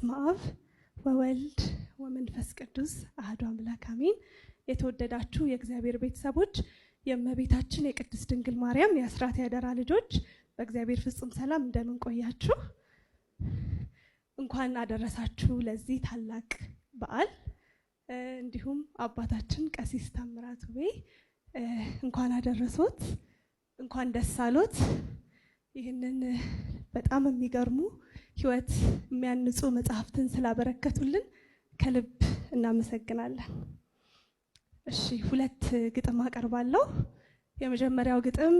በስመ አብ ወወልድ ወመንፈስ ቅዱስ አሐዱ አምላክ አሜን። የተወደዳችሁ የእግዚአብሔር ቤተሰቦች፣ የእመቤታችን የቅድስት ድንግል ማርያም የአስራት ያደራ ልጆች በእግዚአብሔር ፍጹም ሰላም እንደምን ቆያችሁ? እንኳን አደረሳችሁ ለዚህ ታላቅ በዓል። እንዲሁም አባታችን ቀሲስ ታምራት ውቤ እንኳን አደረሶት፣ እንኳን ደስ አሎት። ይህንን በጣም የሚገርሙ ህይወት የሚያንጹ መጽሐፍትን ስላበረከቱልን ከልብ እናመሰግናለን። እሺ፣ ሁለት ግጥም አቀርባለሁ። የመጀመሪያው ግጥም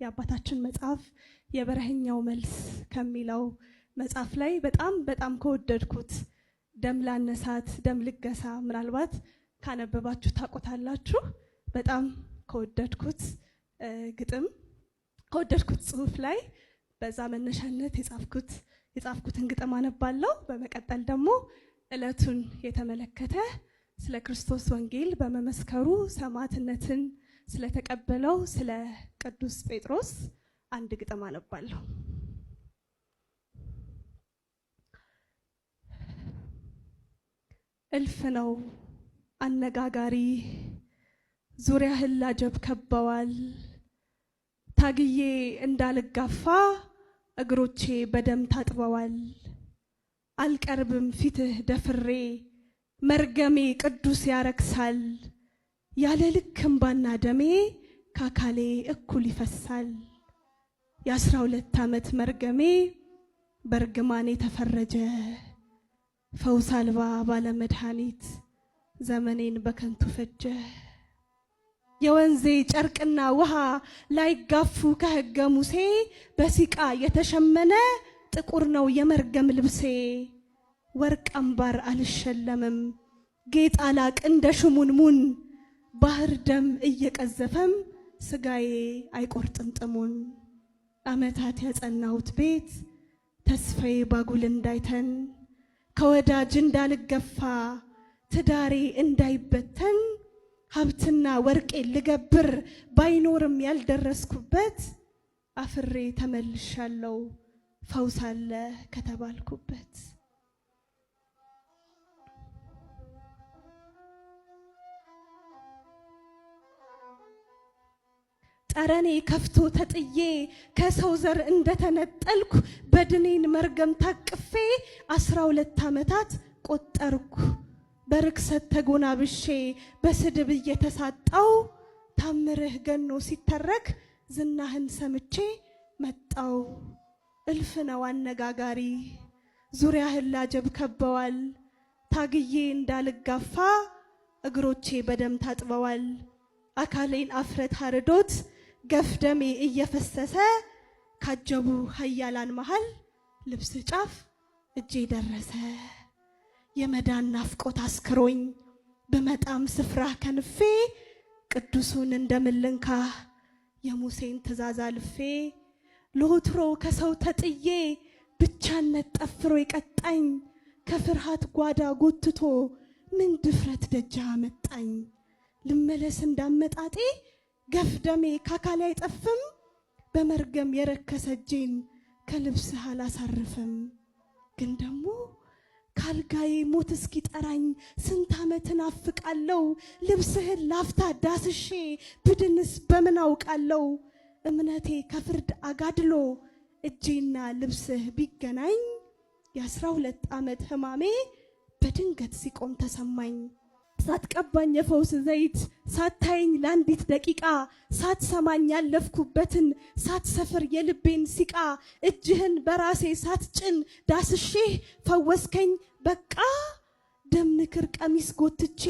የአባታችን መጽሐፍ የበረሃኛው መልስ ከሚለው መጽሐፍ ላይ በጣም ከወደድኩት ደም ላነሳት ደም ልገሳ፣ ምናልባት ካነበባችሁ ታውቁታላችሁ። በጣም ከወደድኩት ግጥም ከወደድኩት ጽሁፍ ላይ በዛ መነሻነት የጻፍኩትን ግጥም አነባለሁ። በመቀጠል ደግሞ ዕለቱን የተመለከተ ስለ ክርስቶስ ወንጌል በመመስከሩ ሰማዕትነትን ስለተቀበለው ስለ ቅዱስ ጴጥሮስ አንድ ግጥም አነባለሁ። እልፍ ነው አነጋጋሪ ዙሪያህን ላጀብ ከበዋል። ታግዬ እንዳልጋፋ እግሮቼ በደም ታጥበዋል። አልቀርብም ፊትህ ደፍሬ መርገሜ ቅዱስ ያረክሳል። ያለ ልክ እንባና ደሜ ካካሌ እኩል ይፈሳል። የ12 ዓመት መርገሜ በርግማኔ ተፈረጀ። ፈውስ አልባ ባለመድኃኒት ዘመኔን በከንቱ ፈጀ። የወንዜ ጨርቅና ውሃ ላይጋፉ ከሕገ ሙሴ በሲቃ የተሸመነ ጥቁር ነው የመርገም ልብሴ። ወርቅ አምባር አልሸለምም ጌጥ አላቅ እንደ ሽሙንሙን። ባህር ደም እየቀዘፈም ስጋዬ አይቆርጥም ጥሙን። ዓመታት ያጸናሁት ቤት ተስፋዬ ባጉል እንዳይተን። ከወዳጅ እንዳልገፋ ትዳሬ እንዳይበተን። ሀብትና ወርቄ ልገብር ባይኖርም ያልደረስኩበት። አፍሬ ተመልሻለሁ ፈውስ አለ ከተባልኩበት። ጠረኔ ከፍቶ ተጥዬ ከሰው ዘር እንደተነጠልኩ በድኔን መርገም ታቅፌ 12 ዓመታት ቆጠርኩ። በርክሰት ተጎናብሼ በስድብ እየተሳጣው ታምርህ ገኖ ሲተረክ ዝናህን ሰምቼ መጣው። እልፍ ነው አነጋጋሪ ዙሪያህን ላጀብ ከበዋል። ታግዬ እንዳልጋፋ እግሮቼ በደም ታጥበዋል። አካሌን አፍረት አርዶት ገፍ ደሜ እየፈሰሰ ካጀቡ ኃያላን መሃል ልብስ ጫፍ እጄ ደረሰ። የመዳን ናፍቆት አስክሮኝ በመጣም ስፍራ ከንፌ ቅዱሱን እንደምልንካ የሙሴን ትእዛዝ አልፌ። ለወትሮ ከሰው ተጥዬ ብቻነት ጠፍሮ የቀጣኝ ከፍርሃት ጓዳ ጎትቶ ምን ድፍረት ደጃ አመጣኝ። ልመለስ እንዳመጣጤ ገፍ ደሜ ካካሌ አይጠፍም። በመርገም የረከሰ እጄን ከልብስህ አላሳርፍም። ግን ደግሞ ካልጋዬ ሞት እስኪጠራኝ ስንት ዓመት እናፍቃለሁ። ልብስህን ላፍታ ዳስሼ ብድንስ በምን አውቃለሁ። እምነቴ ከፍርድ አጋድሎ እጄና ልብስህ ቢገናኝ የ12 ዓመት ህማሜ በድንገት ሲቆም ተሰማኝ። ሳትቀባኝ የፈውስ ዘይት ሳታየኝ ለአንዲት ደቂቃ ሳትሰማኝ ያለፍኩበትን ሳትሰፍር የልቤን ሲቃ እጅህን በራሴ ሳትጭን ዳስሼህ ፈወስከኝ በቃ። ደም ንክር ቀሚስ ጎትቼ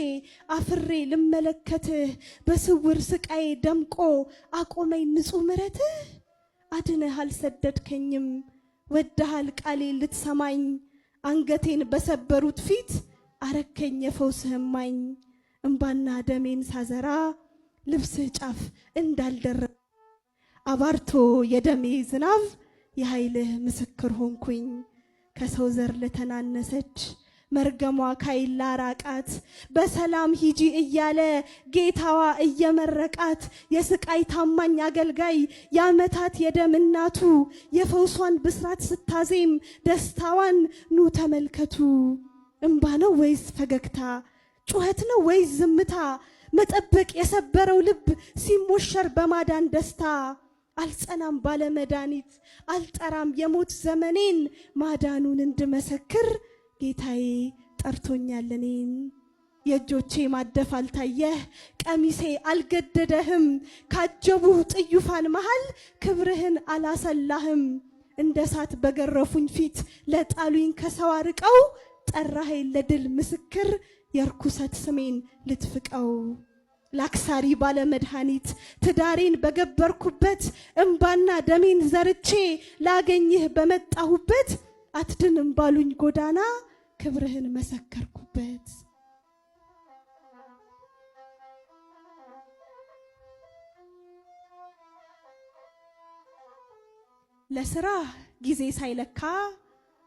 አፍሬ ልመለከትህ በስውር ስቃዬ ደምቆ አቆመኝ ንጹሕ ምሕረትህ። አድነህ አልሰደድከኝም ወደሃል ቃሌ ልትሰማኝ። አንገቴን በሰበሩት ፊት አረከኝ የፈውስህ እማኝ። እምባና ደሜን ሳዘራ ልብስህ ጫፍ እንዳልደረሰ አባርቶ የደሜ ዝናብ የኃይልህ ምስክር ሆንኩኝ። ከሰው ዘር ለተናነሰች መርገሟ ካይላ ራቃት በሰላም ሂጂ እያለ ጌታዋ እየመረቃት የስቃይ ታማኝ አገልጋይ የዓመታት የደም እናቱ የፈውሷን ብስራት ስታዜም ደስታዋን ኑ ተመልከቱ። እንባ ነው ወይስ ፈገግታ? ጩኸት ነው ወይስ ዝምታ? መጠበቅ የሰበረው ልብ ሲሞሸር በማዳን ደስታ አልጸናም ባለ መድኃኒት አልጠራም የሞት ዘመኔን ማዳኑን እንድመሰክር ጌታዬ ጠርቶኛል እኔን። የእጆቼ ማደፍ አልታየህ ቀሚሴ አልገደደህም ካጀቡህ ጥዩፋን መሃል ክብርህን አላሰላህም። እንደ እሳት በገረፉኝ ፊት ለጣሉኝ ከሰው አርቀው ጠራኸኝ ለድል ምስክር የርኩሰት ስሜን ልትፍቀው። ላክሳሪ ባለ መድኃኒት ትዳሬን በገበርኩበት እንባና ደሜን ዘርቼ ላገኝህ በመጣሁበት አትድንም ባሉኝ ጎዳና ክብርህን መሰከርኩበት። ለስራ ጊዜ ሳይለካ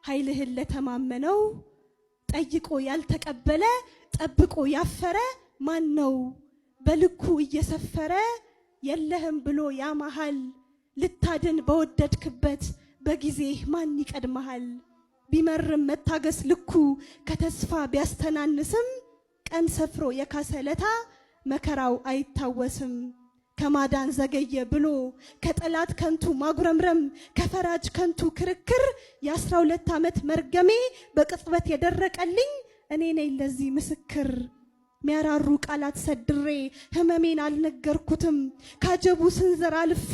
ኃይልህን ለተማመነው ጠይቆ ያልተቀበለ ጠብቆ ያፈረ ማን ነው? በልኩ እየሰፈረ የለህም ብሎ ያማሃል። ልታድን በወደድክበት በጊዜህ ማን ይቀድመሃል? ቢመርም መታገስ ልኩ ከተስፋ ቢያስተናንስም ቀን ሰፍሮ የካሰለታ መከራው አይታወስም። ከማዳን ዘገየ ብሎ ከጠላት ከንቱ ማጉረምረም ከፈራጅ ከንቱ ክርክር የ12 ዓመት መርገሜ በቅጽበት የደረቀልኝ እኔ ነኝ ለዚህ ምስክር። ሚያራሩ ቃላት ሰድሬ ህመሜን አልነገርኩትም። ካጀቡ ስንዘር አልፌ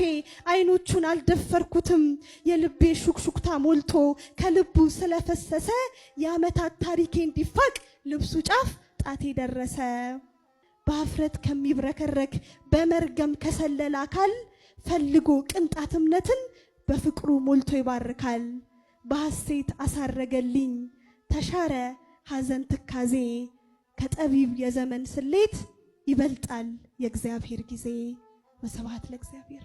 አይኖቹን አልደፈርኩትም። የልቤ ሹክሹክታ ሞልቶ ከልቡ ስለፈሰሰ የዓመታት ታሪኬ እንዲፋቅ ልብሱ ጫፍ ጣቴ ደረሰ። በአፍረት ከሚብረከረክ በመርገም ከሰለለ አካል ፈልጎ ቅንጣት እምነትን በፍቅሩ ሞልቶ ይባርካል። በሐሴት አሳረገልኝ ተሻረ ሐዘን ትካዜ ከጠቢብ የዘመን ስሌት ይበልጣል የእግዚአብሔር ጊዜ። ወስብሐት ለእግዚአብሔር።